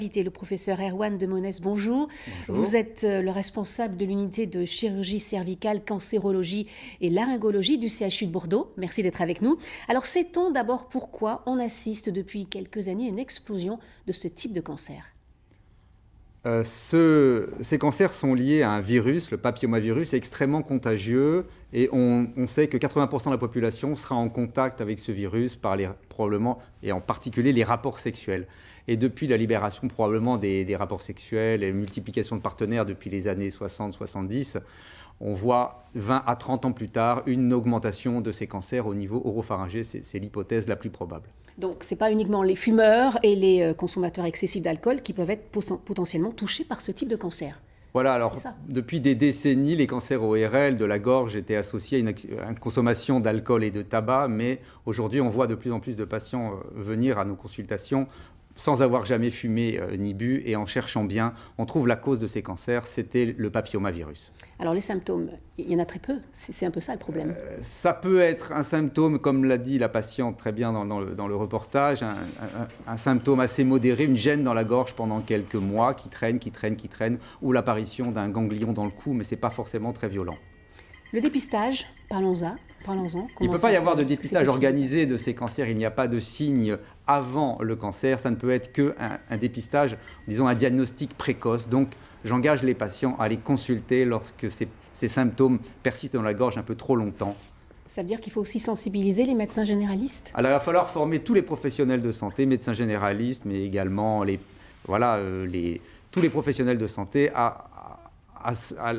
Invité le professeur Erwan de Monès, bonjour. Bonjour. Vous êtes le responsable de l'unité de chirurgie cervicale, cancérologie et laryngologie du CHU de Bordeaux. Merci d'être avec nous. Alors, sait-on d'abord pourquoi on assiste depuis quelques années à une explosion de ce type de cancer? Ces cancers sont liés à un virus, le papillomavirus, extrêmement contagieux, et on sait que 80% de la population sera en contact avec ce virus par probablement, et en particulier les rapports sexuels. Et depuis la libération probablement des rapports sexuels et la multiplication de partenaires depuis les années 60-70, on voit 20 à 30 ans plus tard une augmentation de ces cancers au niveau oropharyngé. C'est l'hypothèse la plus probable. Donc, ce n'est pas uniquement les fumeurs et les consommateurs excessifs d'alcool qui peuvent être potentiellement touchés par ce type de cancer. Voilà, alors depuis des décennies, les cancers ORL de la gorge étaient associés à une consommation d'alcool et de tabac, mais aujourd'hui on voit de plus en plus de patients venir à nos consultations sans avoir jamais fumé ni bu, et en cherchant bien, on trouve la cause de ces cancers, c'était le papillomavirus. Alors les symptômes, il y en a très peu, c'est un peu ça le problème. Ça peut être un symptôme, comme l'a dit la patiente très bien dans le reportage, un symptôme assez modéré, une gêne dans la gorge pendant quelques mois qui traîne, ou l'apparition d'un ganglion dans le cou, mais ce n'est pas forcément très violent. Le dépistage, parlons-en. Il ne peut pas y avoir de dépistage organisé de ces cancers. Il n'y a pas de signe avant le cancer. Ça ne peut être qu'un dépistage, disons un diagnostic précoce. Donc, j'engage les patients à les consulter lorsque ces symptômes persistent dans la gorge un peu trop longtemps. Ça veut dire qu'il faut aussi sensibiliser les médecins généralistes? Alors, il va falloir former tous les professionnels de santé, médecins généralistes, mais également tous les professionnels de santé à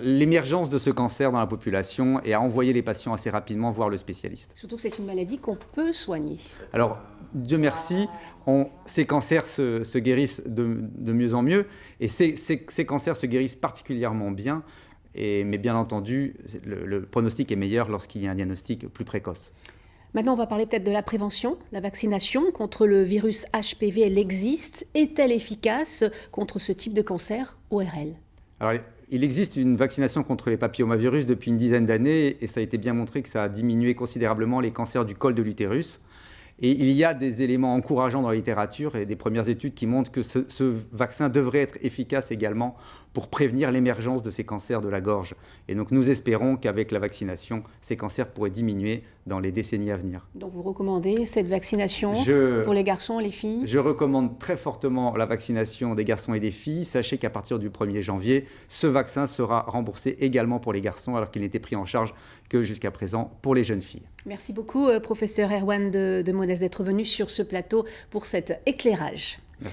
l'émergence de ce cancer dans la population et à envoyer les patients assez rapidement voir le spécialiste. Surtout que c'est une maladie qu'on peut soigner. Alors, Dieu merci, ces cancers se guérissent de mieux en mieux, et ces cancers se guérissent particulièrement bien, mais bien entendu, le pronostic est meilleur lorsqu'il y a un diagnostic plus précoce. Maintenant, on va parler peut-être de la prévention. La vaccination contre le virus HPV, elle existe. Est-elle efficace contre ce type de cancer ORL? Alors, il existe une vaccination contre les papillomavirus depuis une dizaine d'années, et ça a été bien montré que ça a diminué considérablement les cancers du col de l'utérus. Et il y a des éléments encourageants dans la littérature et des premières études qui montrent que ce vaccin devrait être efficace également pour prévenir l'émergence de ces cancers de la gorge. Et donc nous espérons qu'avec la vaccination, ces cancers pourraient diminuer dans les décennies à venir. Donc vous recommandez cette vaccination pour les garçons et les filles? Je recommande très fortement la vaccination des garçons et des filles. Sachez qu'à partir du 1er janvier, ce vaccin sera remboursé également pour les garçons, alors qu'il n'était pris en charge que jusqu'à présent pour les jeunes filles. Merci beaucoup, professeur Erwan de Monès, d'être venu sur ce plateau pour cet éclairage.